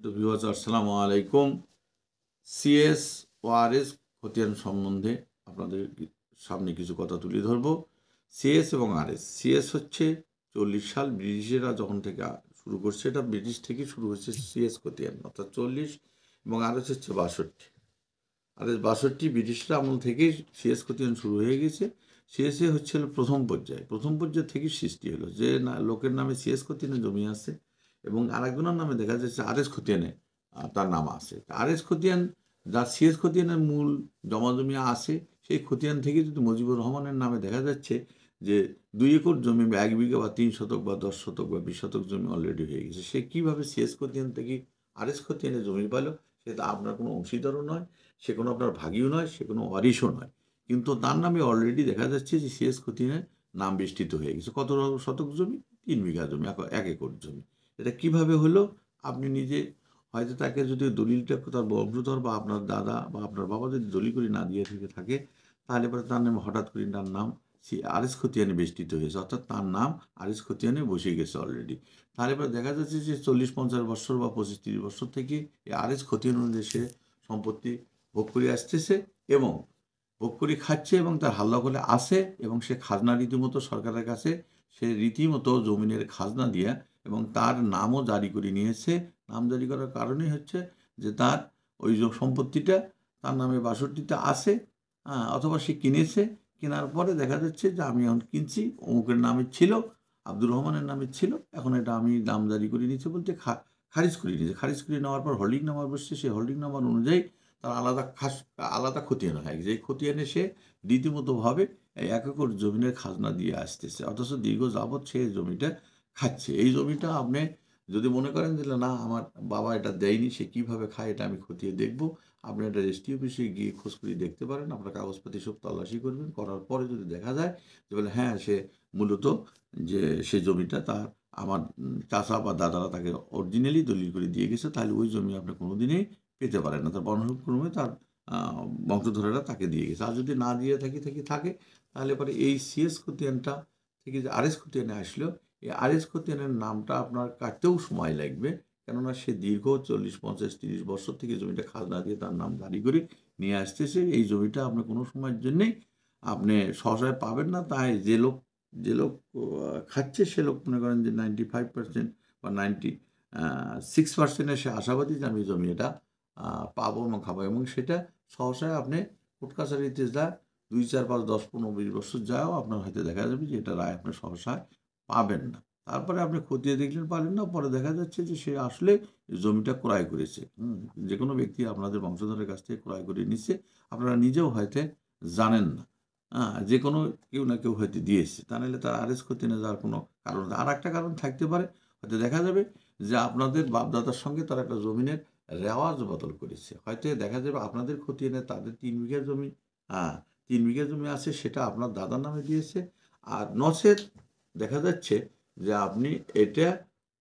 তো ভিউয়ার্স আসসালামু আলাইকুম। সিএস ও আরএস খতিয়ান সম্বন্ধে আপনাদের সামনে কিছু কথা তুলে ধরব। সিএস এবং আরএস, সিএস হচ্ছে 40 সাল ব্রিটিশেরা যখন থেকে শুরু করছে, এটা ব্রিটিশ থেকে শুরু হচ্ছে সিএস খতিয়ান, অর্থাৎ 40, এবং আরএস হচ্ছে 62। আরএস 62 ব্রিটিশরা আমল থেকেই সিএস খতিয়ান শুরু হয়ে গেছে। সিএসএ হচ্ছে প্রথম পর্যায় থেকে সৃষ্টি হলো, যে না লোকের নামে সিএস খতিয়ানে জমি আছে এবং আরেকজনের নামে দেখা যাচ্ছে আরএস খতিয়ানে তার নাম আছে। আরএস খতিয়ান যা সিএস খতিয়ানের মূল জমা জমি আছে, সেই খতিয়ান থেকে যদি মুজিবুর রহমানের নামে দেখা যাচ্ছে যে 2 একর জমি বা 1 বিঘা বা 3 শতক বা 10 শতক বা 20 শতক জমি অলরেডি হয়ে গেছে, সে কীভাবে সিএস খতিয়ান থেকে আরএস খতিয়ানে জমি পেল? সেটা আপনার কোনো অংশীদারও নয়, সে কোনো আপনার ভাগীও নয়, সে কোনো ওয়ারিশও নয়, কিন্তু তার নামে অলরেডি দেখা যাচ্ছে যে সিএস খতিয়ানের নাম বেষ্টিত হয়ে গেছে। কত শতক জমি? 3 বিঘা জমি, 1 একর জমি। এটা কিভাবে হলো? আপনি নিজে হয়তো তাকে যদি দলিলটা তার বংশধর বা আপনার দাদা বা আপনার বাবা যদি দলিল করে না দিয়ে থেকে থাকে, তাহলে পরে তার নামে হঠাৎ করে তার নাম আরএস খতিয়ানে বেষ্টিত হয়েছে, অর্থাৎ তার নাম আরএস খতিয়ানে বসে গেছে অলরেডি। তাহলে পরে দেখা যাচ্ছে যে 40-50 বছর বা 25-30 বছর থেকে এই আরএস খতিয়ান অনুযায়ী সে সম্পত্তি ভোগ করে আসতেছে এবং ভোগ করে খাচ্ছে এবং তার হাল্লা করে আসে, এবং সে খাজনা রীতিমতো সরকারের কাছে সে রীতিমতো জমিনের খাজনা দিয়ে এবং তার নামও জারি করে নিয়েছে। নাম জারি করার কারণেই হচ্ছে যে তার ওই যে সম্পত্তিটা তার নামে 62তে আসে, অথবা সে কিনেছে, কেনার পরে দেখা যাচ্ছে যে আমি এখন কিনছি, অমুকের নামে ছিল, আব্দুর রহমানের নামে ছিল, এখন এটা আমি নাম জারি করে নিয়েছি বলতে খারিজ করে নিয়েছে। খারিজ করে নেওয়ার পর হোল্ডিং নাম্বার বসছে, সেই হোল্ডিং নাম্বার অনুযায়ী তার আলাদা খতিয়ান হয়, যে খতিয়ানে সে রীতিমতোভাবে 1 একর জমিনের খাজনা দিয়ে আসতেছে, অথচ দীর্ঘ যাবৎ সে জমিটা খাচ্ছে। এই জমিটা আপনি যদি মনে করেন যে না আমার বাবা এটা দেয়নি, সে কীভাবে খায় এটা আমি খতিয়ে দেখব, আপনি এটা রেজিস্ট্রি অফিসে গিয়ে খোঁজ করে দেখতে পারেন। আপনার কাগজপাতি সব তল্লাশি করবেন, করার পরে যদি দেখা যায় যে বলে হ্যাঁ সে মূলত যে সে জমিটা তার আমার চাচা বা দাদারা তাকে অরিজিনালি দলিল করে দিয়ে গেছে, তাহলে ওই জমি আপনি কোনো দিনেই পেতে পারেন না, তার বংশক্রমে তার বংশধরেরা তাকে দিয়ে গেছে। আর যদি না দিয়ে থাকে তাহলে পরে এই সিএস খতিয়ানটা থেকে যে আরএস খতিয়ানে আসলো, এই আরএস খতিয়ানের নামটা আপনার কাটতেও সময় লাগবে, কেননা সে দীর্ঘ 40-50-30 বছর থেকে জমিটা খাজনা দিয়ে তার নাম জারি করে নিয়ে আসতেছে। এই জমিটা আপনি কোনো সময়ের জন্যেই আপনি সহসায় পাবেন না। তাই যে লোক খাচ্ছে সে লোক মনে করেন যে 95% বা 96% সে আশাবাদী যে আমি জমি এটা পাবো এবং খাবো, এবং সেটা সহসায় আপনি কোর্ট কাছারিতে যা 2, 4, 5, 10, 15, 20 বছর যাও আপনার হয়তো দেখা যাবে যে এটা রায় আপনি সহসায় পাবেন না। তারপরে আপনি খতিয়ে দেখলেন পারলেন না, পরে দেখা যাচ্ছে যে সে আসলে জমিটা ক্রয় করেছে। যে কোনো ব্যক্তি আপনাদের বংশধরের কাছ থেকে ক্রয় করে নিচ্ছে, আপনারা নিজেও হয়তো জানেন না। যে কোনো কেউ না কেউ হয়তো দিয়েছে, তা নাহলে তার আরএস খতিয়ানে যাওয়ার কোনো কারণ। আর একটা কারণ থাকতে পারে, হয়তো দেখা যাবে যে আপনাদের বাপদাদার সঙ্গে তারা একটা জমিনের রেওয়াজ বদল করেছে। হয়তো দেখা যাবে আপনাদের খতিয়ানে তাদের 3 বিঘা জমি, 3 বিঘা জমি আছে, সেটা আপনার দাদার নামে দিয়েছে। আর নচেৎ দেখা যাচ্ছে যে আপনি এটা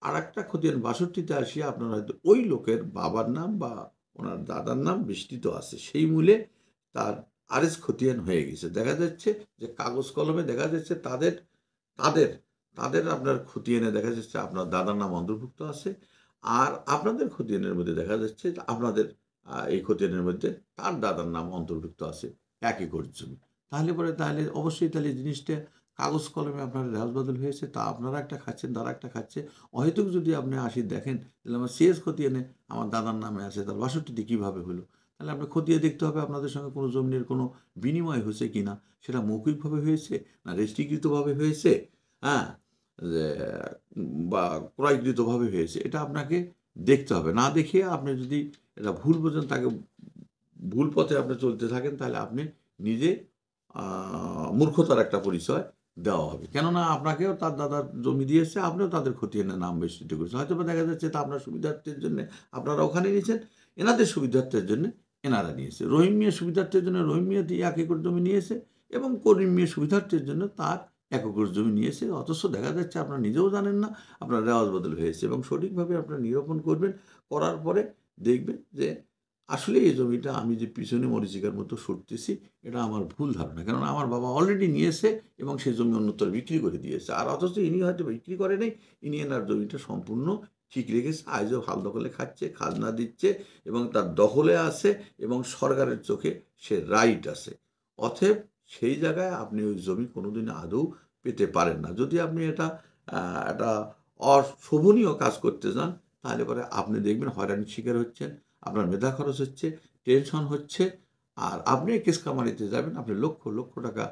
আরেকটা খতিয়ান 62তে আসিয়া আপনার হয়তো ওই লোকের বাবার নাম বা ওনার দাদার নাম বিস্তৃত আছে, সেই মূলে তার আরএস খতিয়ান হয়ে গেছে। দেখা যাচ্ছে যে কাগজ কলমে দেখা যাচ্ছে তাদের তাদের তাদের আপনার খতিয়ানে দেখা যাচ্ছে আপনার দাদার নাম অন্তর্ভুক্ত আছে, আর আপনাদের খতিয়ানের মধ্যে দেখা যাচ্ছে যে আপনাদের এই খতিয়ানের মধ্যে তার দাদার নাম অন্তর্ভুক্ত আছে 1 একর জমি। তাহলে অবশ্যই তাহলে জিনিসটা কাগজ কলমে আপনার রেওয়াজ বদল হয়েছে, তা আপনারা একটা খাচ্ছেন, তারা একটা খাচ্ছে। অহেতুক যদি আপনি আসি দেখেন তাহলে আমার সিএস খতিয়ানে আমার দাদার নামে আছে, তার 62টি কীভাবে হলো? তাহলে আপনার খতিয়ে দেখতে হবে আপনাদের সঙ্গে কোনো জমির কোনো বিনিময় হয়েছে কিনা, সেটা মৌখিকভাবে হয়েছে না রেজিস্ট্রিকৃতভাবে হয়েছে, হ্যাঁ, বা ক্রয়কৃতভাবে হয়েছে, এটা আপনাকে দেখতে হবে। না দেখে আপনি যদি এটা ভুল বোঝেন, তাকে ভুল পথে আপনি চলতে থাকেন, তাহলে আপনি নিজে মূর্খতার একটা পরিচয় দেওয়া হবে। কেননা আপনাকেও তার দাদার জমি দিয়েছে, আপনিও তাদের খতিয়ানে নাম বেষ্টিত করেছেন। হয়তো বা দেখা যাচ্ছে তা আপনার সুবিধার্থের জন্যে আপনারা ওখানে নিয়েছেন, এনাদের সুবিধার্থের জন্য এনারা নিয়েছে। রহিম মিয়ার সুবিধার্থের জন্য রহিম মিয়া 1 একর জমি নিয়েছে এবং করিম মিয়ার সুবিধার্থের জন্য তার 1 একর জমি নিয়েছে। অথচ দেখা যাচ্ছে আপনারা নিজেও জানেন না আপনার রেওয়াজ বদল হয়েছে, এবং সঠিকভাবে আপনারা নিরূপণ করবেন। করার পরে দেখবেন যে আসলে এই জমিটা আমি যে পিছনে মরীচিকার মতো সরতেছি, এটা আমার ভুল ধারণা। কেননা আমার বাবা অলরেডি নিয়েছে এবং সেই জমি অন্যত্র বিক্রি করে দিয়েছে। আর অথচ ইনি হয়তো বিক্রি করে নাই, ইনি এনার জমিটা সম্পূর্ণ ঠিক রেখেছে, আজও হাল দখলে খাচ্ছে, খাজনা দিচ্ছে এবং তার দখলে আছে এবং সরকারের চোখে সে রাইট আছে। অতএব সেই জায়গায় আপনি ওই জমি কোনোদিন আদৌ পেতে পারেন না। যদি আপনি এটা একটা অশোভনীয় কাজ করতে যান, তাহলে পরে আপনি দেখবেন হয়রানির শিকার হচ্ছেন, আপনার মেধা খরচ হচ্ছে, টেনশন হচ্ছে, আর আপনি কেস কামারিতে যাবেন, আপনি লক্ষ লক্ষ টাকা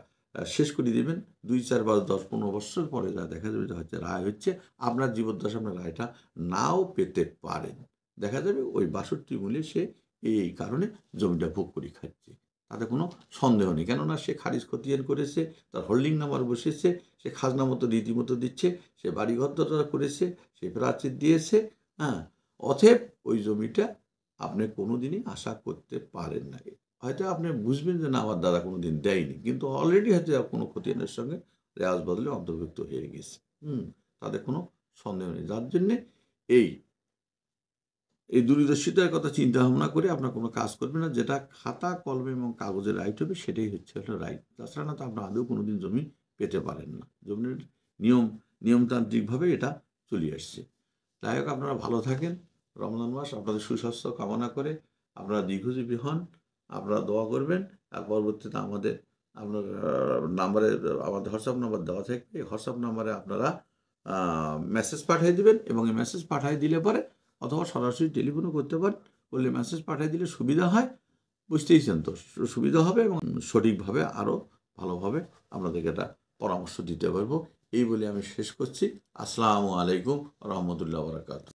শেষ করে দিবেন। 2, 4, 5, 10, 15 বছর পরে যা দেখা যাবে যে হচ্ছে রায় হচ্ছে, আপনার জীবদ্দশায় আপনার রায়টা নাও পেতে পারেন। দেখা যাবে ওই 62 মূলে সে এই কারণে জমিটা ভোগ করে খাচ্ছে, তাতে কোনো সন্দেহ নেই। কেননা সে খারিজ খতিয়ান করেছে, তার হোল্ডিং নাম্বার বসেছে, সে খাজনা মতো রীতিমতো দিচ্ছে, সে বাড়িঘর দরজা করেছে, সে প্রাচীর দিয়েছে। হ্যাঁ, অতএব ওই জমিটা আপনি কোনোদিনই আশা করতে পারেন না। হয়তো আপনি বুঝবেন যে না, আমার দাদা কোনোদিন দেয়নি, কিন্তু অলরেডি হয়তো কোনো খতিয়ানের সঙ্গে রেওয়াজ বদলে অন্তর্ভুক্ত হয়ে গেছে। তাদের কোনো সন্দেহ নেই। যার জন্যে এই দূরদর্শিতার কথা চিন্তা ভাবনা করে আপনার কোনো কাজ করবেন না। যেটা খাতা কলমে এবং কাগজে রাইট হবে সেটাই হচ্ছে রাইট। তাছাড়া না তো আপনার আদৌ কোনোদিন জমি পেতে পারেন না। জমির নিয়মতান্ত্রিকভাবে এটা চলে আসছে। যাই হোক, আপনারা ভালো থাকেন। রমজান মাস আপনাদের সুস্বাস্থ্য কামনা করে আপনারা দীর্ঘজীবী হন। আপনারা দোয়া করবেন। আর পরবর্তীতে আপনার নাম্বারে আমাদের হোয়াটসঅ্যাপ নাম্বার দেওয়া থাকবে। এই হোয়াটসঅ্যাপ নাম্বারে আপনারা মেসেজ পাঠিয়ে দিবেন এবং এই মেসেজ পাঠিয়ে দিলে পরে অথবা সরাসরি টেলিফোনও করতে পারেন। করলে মেসেজ পাঠিয়ে দিলে সুবিধা হয়, বুঝতেইছেন তো, সুবিধা হবে এবং সঠিকভাবে আরও ভালোভাবে আপনাদেরকে একটা পরামর্শ দিতে পারবো। এই বলে আমি শেষ করছি। আসসালামু আলাইকুম রহমতুল্লাহ বারাকাতুহু।